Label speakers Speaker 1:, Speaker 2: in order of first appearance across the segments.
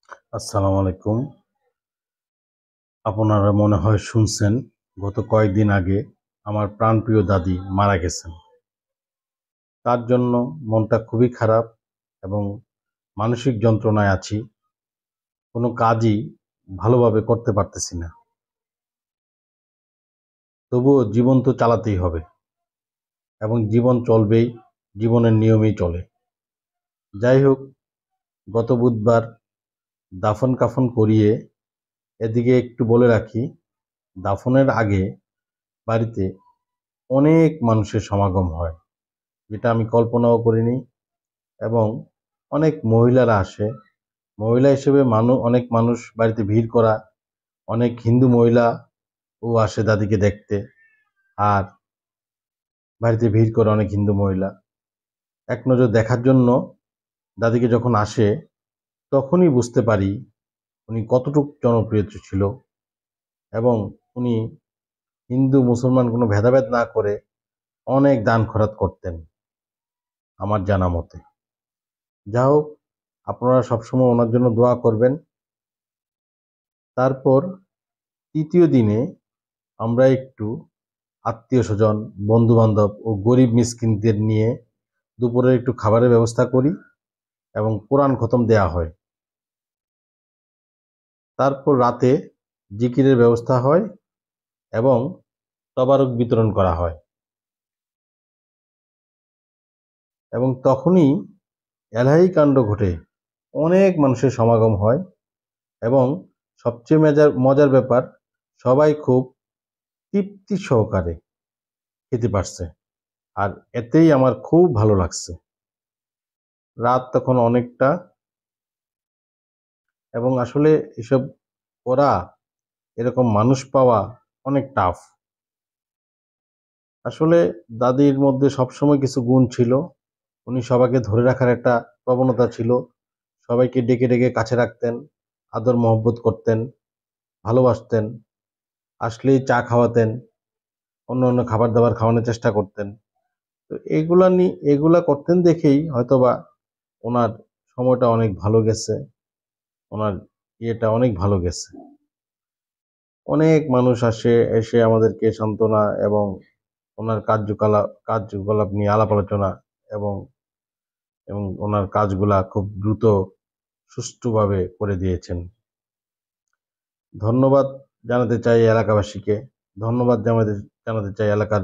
Speaker 1: আসসালামু আলাইকুম। আপনারা মনে হয় শুনছেন, গত কয়েকদিন আগে আমার প্রাণপ্রিয় দাদি মারা গেছেন। তার জন্য মনটা খুবই খারাপ এবং মানসিক যন্ত্রণায় আছি। কোনো কাজই ভালোভাবে করতে পারতেছি না। তবুও জীবন তো চালাতেই হবে এবং জীবন চলবেই, জীবনের নিয়মেই চলে। যাই হোক, গত বুধবার দাফন কাফন করিয়ে, এদিকে একটু বলে রাখি, দাফনের আগে বাড়িতে অনেক মানুষের সমাগম হয়, যেটা আমি কল্পনাও করিনি। এবং অনেক মহিলারা আসে। মহিলা হিসেবে অনেক মানুষ বাড়িতে ভিড় করা, অনেক হিন্দু মহিলা ও আসে দাদিকে দেখতে। আর বাড়িতে ভিড় করে অনেক হিন্দু মহিলা এক নজর দেখার জন্য। দাদিকে যখন আসে তখনই বুঝতে পারি উনি কতটুকু জনপ্রিয় ছিল। এবং উনি হিন্দু মুসলমান কোনো ভেদাভেদ না করে অনেক দান খয়রাত করতেন আমার জানা মতে। যা হোক, আপনারা সবসময় ওনার জন্য দোয়া করবেন। তারপর তৃতীয় দিনে আমরা একটু আত্মীয়-স্বজন, বন্ধু-বান্ধব ও গরিব মিসকিনদের নিয়ে দুপুরে একটু খাবারের ব্যবস্থা করি এবং কোরআন খতম দেয়া হয়। তারপর রাতে জিকিরের ব্যবস্থা হয় এবং তবারক বিতরণ করা হয়। এবং তখনই এলাহি কাণ্ড ঘটে, অনেক মানুষের সমাগম হয়। এবং সবচেয়ে মজার মজার ব্যাপার, সবাই খুব তৃপ্তি সহকারে খেতে পারছে। আর এতেই আমার খুব ভালো লাগছে। রাত তখন অনেকটা, এবং আসলে এসব করা, এরকম মানুষ পাওয়া অনেক টাফ। আসলে দাদির মধ্যে সবসময় কিছু গুণ ছিল। উনি সবাইকে ধরে রাখার একটা প্রবণতা ছিল। সবাইকে ডেকে ডেকে কাছে রাখতেন, আদর মহব্বত করতেন, ভালোবাসতেন। আসলেই চা খাওয়াতেন, অন্য অন্য খাবার দাবার খাওয়ানোর চেষ্টা করতেন। তো এগুলা করতেন দেখেই হয়তোবা ওনার সময়টা অনেক ভালো গেছে, ওনার ইয়েটা অনেক ভালো গেছে। অনেক মানুষ আসে, এসে আমাদেরকে সান্ত্বনা এবং ওনার কার্যকলাপ নিয়ে আলাপ আলোচনা এবং এবং ওনার কাজগুলা খুব দ্রুত সুষ্ঠুভাবে করে দিয়েছেন। ধন্যবাদ জানাতে চাই এলাকাবাসীকে, ধন্যবাদ জানাতে চাই এলাকার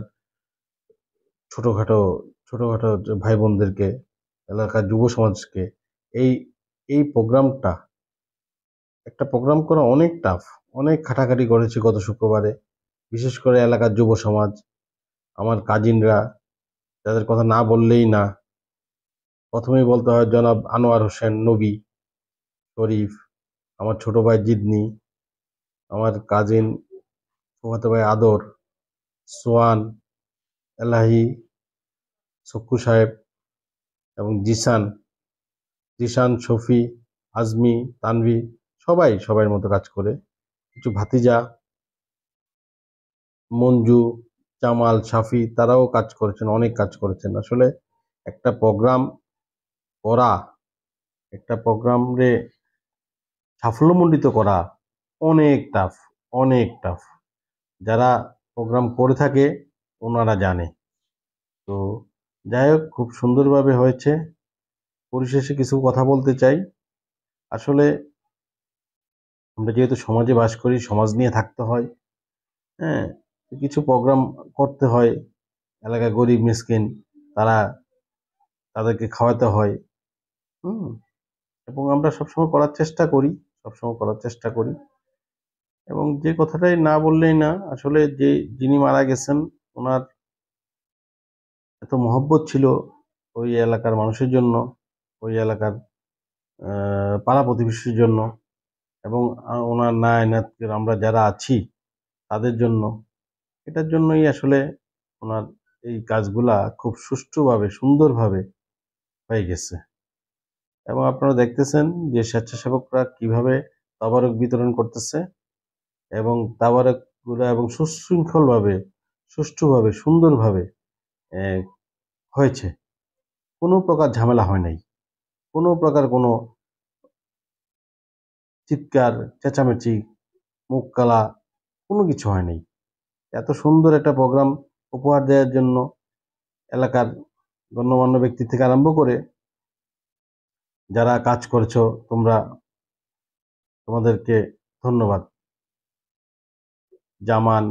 Speaker 1: ছোটখাটো ছোটখাটো যে ভাই বোনদেরকে, এলাকার যুব সমাজকে। এই এই প্রোগ্রামটা, একটা প্রোগ্রাম করা অনেক টাফ। অনেক খাটাখাটি করেছি গত শুক্রবারে, বিশেষ করে এলাকার যুব সমাজ, আমার কাজিনরা, যাদের কথা না বললেই না। প্রথমেই বলতে হয় জনাব আনোয়ার হোসেন নবী শরীফ, আমার ছোট ভাই জিদনি, আমার কাজিন ফুফাতো ভাই আদর, সোয়ান, এলাহি, সক্কু সাহেব এবং জিসান, শফি, আজমি, তানভি, সবাই সবার মতো কাজ করে। কিছু ভাতিজা, মঞ্জু, জামাল, সাফি, তারাও কাজ করেছেন, অনেক কাজ করেছেন। আসলে একটা প্রোগ্রাম করা, একটা প্রোগ্রাম রে সাফল্যমণ্ডিত করা অনেক টাফ, অনেক টাফ। যারা প্রোগ্রাম করে থাকে ওনারা জানে। তো যাই হোক, খুব সুন্দরভাবে হয়েছে। পরিশেষে কিছু কথা বলতে চাই। আসলে আমরা যেহেতু সমাজে বাস করি, সমাজ নিয়ে থাকতে হয়। হ্যাঁ, তো কিছু প্রোগ্রাম করতে হয়। এলাকায় গরিব মিসকিন, তারা, তাদেরকে খাওয়াতে হয়। হুম, এবং আমরা সবসময় করার চেষ্টা করি, সবসময় করার চেষ্টা করি। এবং যে কথাটাই না বললেই না, আসলে যিনি মারা গেছেন, ওনার এত মহব্বত ছিল ওই এলাকার মানুষের জন্য, ওই এলাকার পাড়া প্রতিবেশীর জন্য, এবং ওনার নায়নাত আমরা যারা আছি তাদের জন্য। এটার জন্যই আসলে ওনার এই কাজগুলা খুব সুষ্ঠুভাবে, সুন্দরভাবে হয়ে গেছে। এবং আপনারা দেখতেছেন যে স্বেচ্ছাসেবকরা কিভাবে তবারক বিতরণ করতেছে, এবং তাবারক গুলা এবং সুশৃঙ্খলভাবে, সুষ্ঠুভাবে, সুন্দরভাবে আহ, হয়েছে। কোনো প্রকার ঝামেলা হয় নাই, কোনো প্রকার কোনো চিৎকার চেঁচামেচি মুখ কালা কোনো কিছু হয় নাই। এত সুন্দর একটা প্রোগ্রাম উপহার দেওয়ার জন্য এলাকার গণ্যমান্য ব্যক্তি থেকে আরম্ভ করে যারা কাজ করেছো তোমাদেরকে ধন্যবাদ। জামান,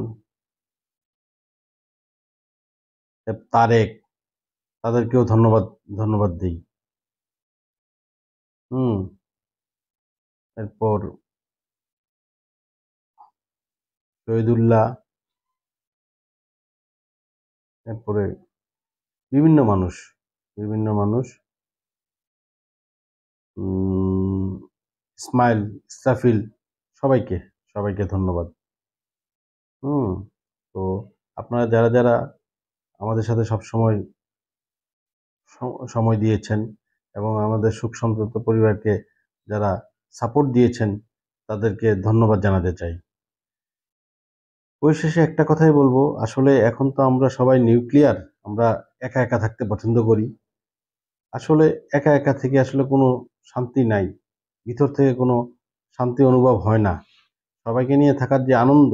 Speaker 1: তারেক, তাদেরকেও ধন্যবাদ ধন্যবাদ দিই। হুম। এরপর শহীদুল্লাহ, এরপরে বিভিন্ন মানুষ বিভিন্ন মানুষ ইসমাইল, ইসরাফিল, সবাইকে সবাইকে ধন্যবাদ। হুম। তো আপনারা যারা যারা আমাদের সাথে সবসময় সময় দিয়েছেন এবং আমাদের সুখ সমৃদ্ধ পরিবারকে যারা সাপোর্ট দিয়েছেন তাদেরকে ধন্যবাদ জানাতে চাই। পরিশেষে একটা কথাই বলবো, আসলে এখন তো আমরা সবাই নিউক্লিয়ার, আমরা একা একা থাকতে পছন্দ করি। আসলে একা একা থেকে আসলে কোনো শান্তি নাই, ভিতর থেকে কোনো শান্তি অনুভব হয় না। সবাইকে নিয়ে থাকার যে আনন্দ,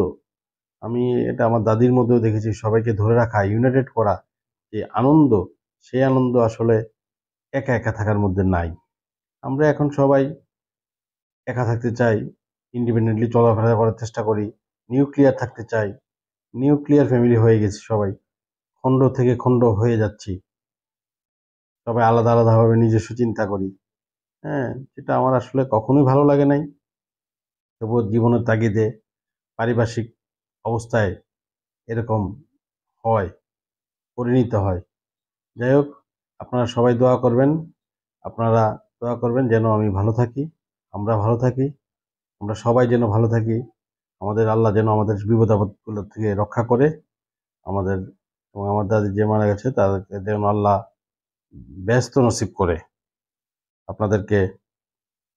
Speaker 1: আমি এটা আমার দাদির মধ্যেও দেখেছি, সবাইকে ধরে রাখা, ইউনাইটেড করা যে আনন্দ, সেই আনন্দ আসলে একা একা থাকার মধ্যে নাই। আমরা এখন সবাই একা থাকতে চাই, ইন্ডিপেন্ডেন্টলি চলাফেরা করার চেষ্টা করি, নিউক্লিয়ার থাকতে চাই। নিউক্লিয়ার ফ্যামিলি হয়ে গেছি সবাই, খণ্ড থেকে খণ্ড হয়ে যাচ্ছি, সবাই আলাদা আলাদাভাবে নিজস্ব চিন্তা করি। হ্যাঁ, যেটা আমার আসলে কখনোই ভালো লাগে নাই। তবুও জীবনের তাগিদে, পারিপার্শ্বিক অবস্থায় এরকম হয়, পরিণত হয়। যাই হোক, আপনারা সবাই দোয়া করবেন, আপনারা দোয়া করবেন যেন আমি ভালো থাকি, আমরা ভালো থাকি, আমরা সবাই যেন ভালো থাকি। আমাদের আল্লাহ যেন আমাদের বিপদ আপদগুলো থেকে রক্ষা করে, আমাদের এবং আমার দাদি যে মারা গেছে তাদেরকে যেন আল্লাহ ব্যস্ত নসিব করে। আপনাদেরকে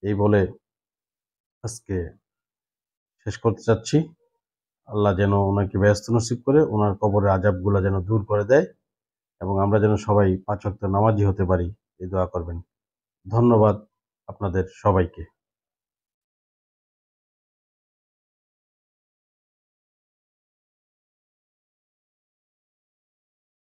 Speaker 1: এই বলে আজকে শেষ করতে চাচ্ছি। আল্লাহ যেন ওনাকে ব্যস্ত নসিব করে, ওনার কবরের আযাবগুলো যেন দূর করে দেয় এবং আমরা যেন সবাই 5 ওয়াক্ত নামাজি হতে পারি, এই দোয়া করবেন। ধন্যবাদ আপনাদের সবাইকে।